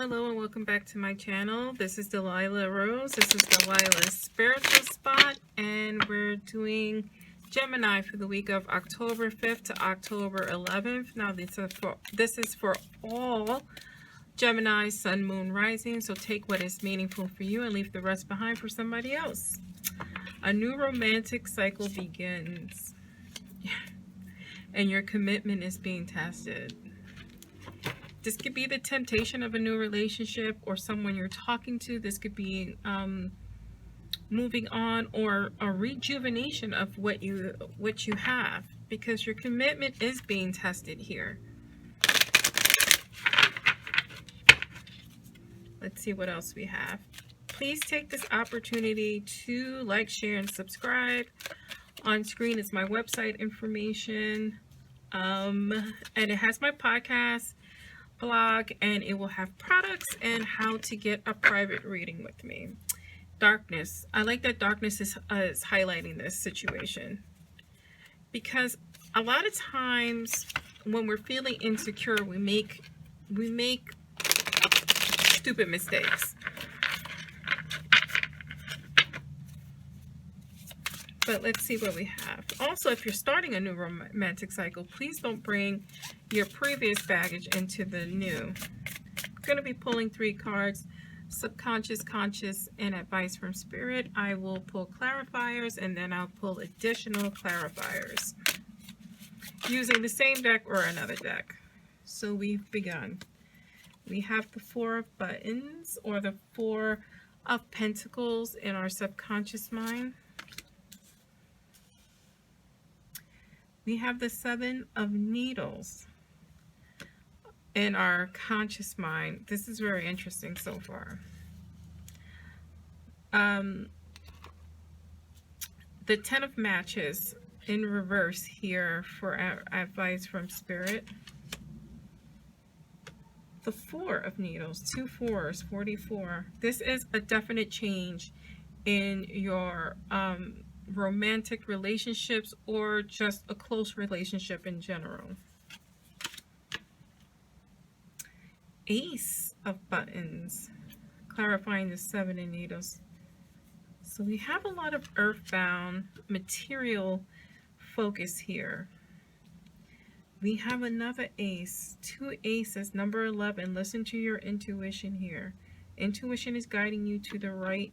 Hello and welcome back to my channel. This is Delilah Rose. This is Delilahs Spiritual Spot, and we're doing Gemini for the week of October 5th to October 11th. Now this is for all Gemini, Sun, Moon, Rising, so take what is meaningful for you and leave the rest behind for somebody else. A new romantic cycle begins, and your commitment is being tested. This could be the temptation of a new relationship or someone you're talking to. This could be moving on or a rejuvenation of what you have, because your commitment is being tested here. Let's see what else we have. Please take this opportunity to like, share, and subscribe. On screen is my website information, and it has my podcast, blog, and it will have products and how to get a private reading with me. Darkness. I like that darkness is highlighting this situation, because a lot of times when we're feeling insecure, we make stupid mistakes. But let's see what we have. Also, if you're starting a new romantic cycle, please don't bring your previous baggage into the new. I'm going to be pulling 3 cards: subconscious, conscious, and advice from spirit. I will pull clarifiers, and then I'll pull additional clarifiers using the same deck or another deck. So we've begun. We have the 4 of buttons, or the 4 of pentacles in our subconscious mind. We have the 7 of needles in our conscious mind. This is very interesting so far. The 10 of matches in reverse here for advice from spirit. The 4 of needles, 2 4s, 44. This is a definite change in your romantic relationships or just a close relationship in general. Ace of buttons, clarifying the 7 of needles. So we have a lot of earthbound material focus here. We have another ace, 2 aces, number 11. Listen to your intuition here. Intuition is guiding you to the right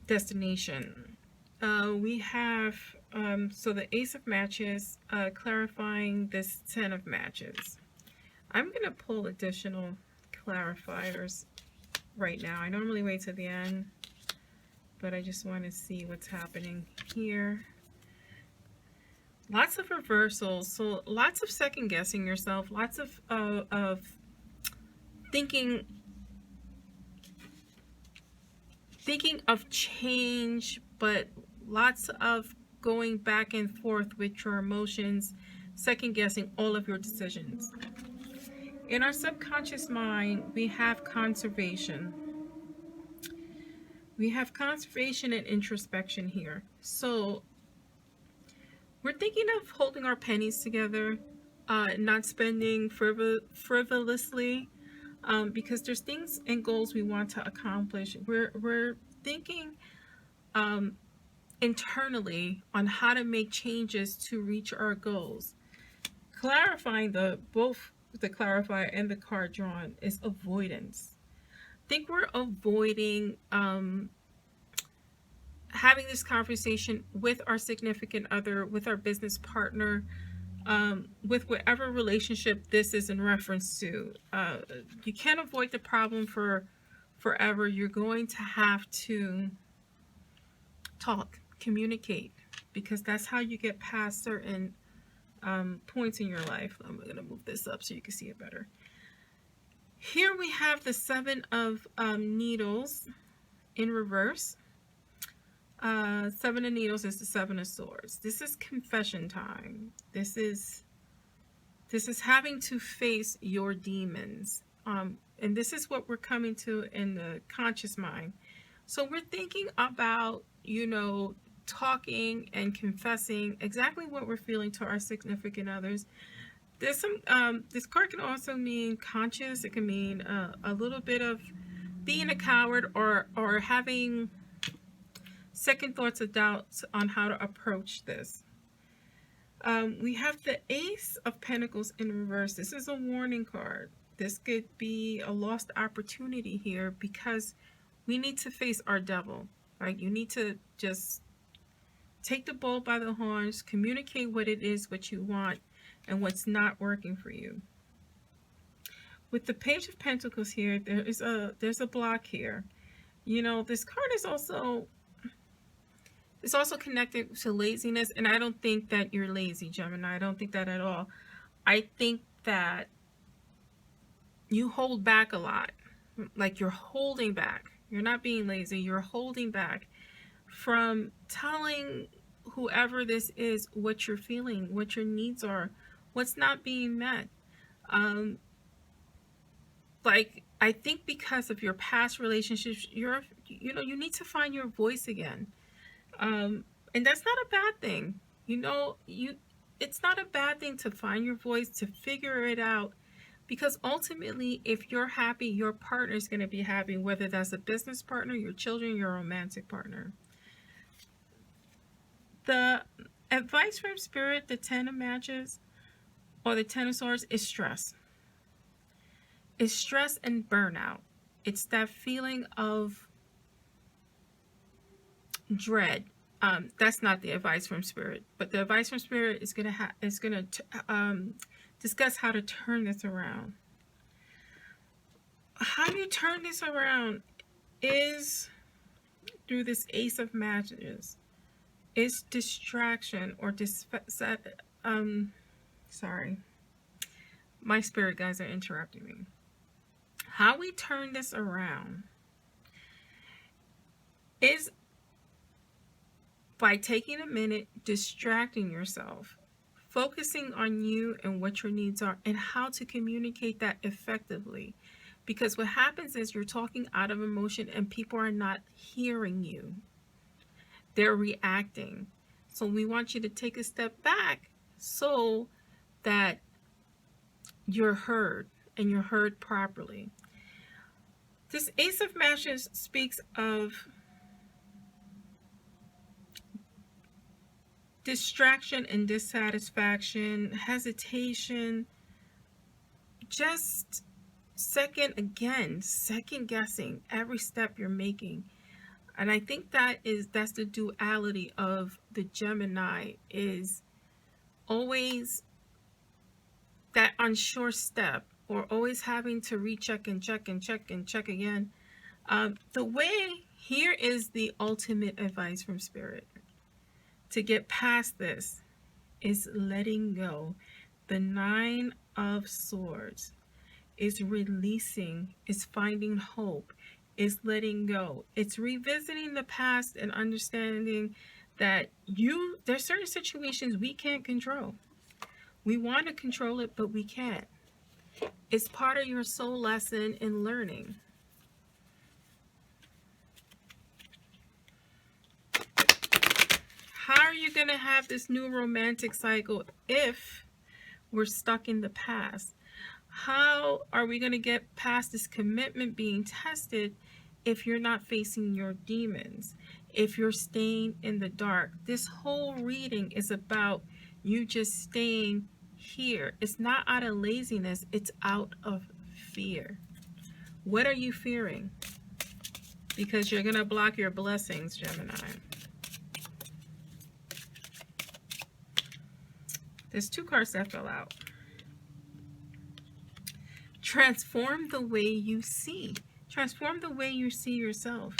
destination. We have so the ace of matches, clarifying this 10 of matches. I'm going to pull additional clarifiers right now. I normally wait to the end, but I just want to see what's happening here. Lots of reversals, so lots of second guessing yourself, lots of thinking of change, but lots of going back and forth with your emotions, second guessing all of your decisions. In our subconscious mind, we have conservation. We have conservation and introspection here. So we're thinking of holding our pennies together, not spending frivolously, because there's things and goals we want to accomplish. We're thinking internally on how to make changes to reach our goals. Clarifying both the clarifier and the card drawn is avoidance. I think we're avoiding having this conversation with our significant other, with our business partner, with whatever relationship this is in reference to. You can't avoid the problem forever. You're going to have to talk, communicate, because that's how you get past certain points in your life. I'm going to move this up so you can see it better. Here we have the 7 of needles in reverse. 7 of needles is the 7 of swords. This is confession time. This is having to face your demons. And this is what we're coming to in the conscious mind. So we're thinking about, talking and confessing exactly what we're feeling to our significant others, There's some, this card can also mean conscious. It can mean a little bit of being a coward, or having second thoughts or doubts on how to approach this. We have the Ace of Pentacles in reverse. This is a warning card. This could be a lost opportunity here, because we need to face our devil. Right? You need to just take the bull by the horns, communicate what it is, what you want, and what's not working for you. With the Page of Pentacles here, there's a block here. You know, this card is also, it's also connected to laziness, and I don't think that you're lazy, Gemini. I don't think that at all. I think that you hold back a lot. Like, you're holding back. You're not being lazy. You're holding back from telling whoever this is what you're feeling, what your needs are, what's not being met. Like, I think because of your past relationships, you need to find your voice again. And that's not a bad thing. It's not a bad thing to find your voice, to figure it out, because ultimately, if you're happy, your partner is going to be happy, whether that's a business partner, your children, your romantic partner. The advice from Spirit, the Ten of Matches, or the Ten of Swords, is stress. It's stress and burnout. It's that feeling of dread. That's not the advice from Spirit, but the advice from Spirit is gonna discuss how to turn this around. How do you turn this around is through this Ace of Matches. It's distraction, or sorry, my spirit guys are interrupting me. How we turn this around is by taking a minute, distracting yourself, focusing on you and what your needs are, and how to communicate that effectively. Because what happens is you're talking out of emotion and people are not hearing you. They're reacting. So we want you to take a step back so that you're heard, and you're heard properly. This Ace of Matches speaks of distraction and dissatisfaction, hesitation, just second guessing every step you're making. And I think that's the duality of the Gemini, is always that unsure step, or always having to recheck and check and check and check again. The way here is the ultimate advice from Spirit. To get past this is letting go. The Nine of Swords is releasing, is finding hope, is letting go. It's revisiting the past and understanding that there's certain situations we can't control. We want to control it, but we can't. It's part of your soul lesson in learning. How are you going to have this new romantic cycle if we're stuck in the past? How are we going to get past this commitment being tested if you're not facing your demons? If you're staying in the dark? This whole reading is about you just staying here. It's not out of laziness, it's out of fear. What are you fearing? Because you're going to block your blessings, Gemini. There's two cards that fell out. Transform the way you see. Transform the way you see yourself.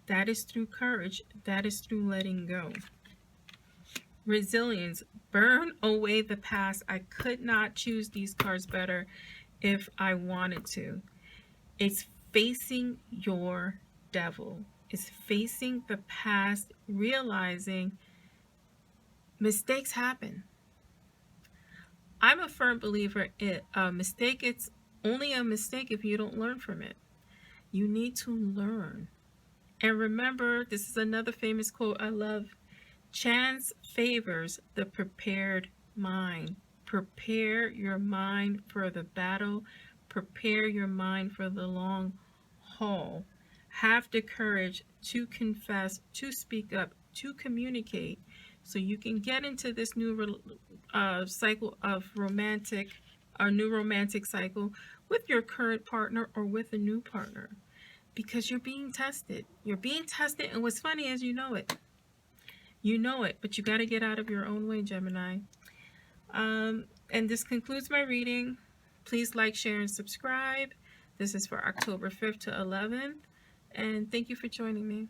That is through courage. That is through letting go. Resilience. Burn away the past. I could not choose these cards better if I wanted to. It's facing your devil. It's facing the past, realizing mistakes happen. I'm a firm believer in a mistake. It's only a mistake if you don't learn from it. You need to learn. And remember, this is another famous quote I love. Chance favors the prepared mind. Prepare your mind for the battle. Prepare your mind for the long haul. Have the courage to confess, to speak up, to communicate, so you can get into this new cycle of new romantic cycle with your current partner or with a new partner, because you're being tested. You're being tested, and what's funny is you know it. You know it, but you got to get out of your own way, Gemini. And this concludes my reading. Please like, share, and subscribe. This is for October 5th to 11th. And thank you for joining me.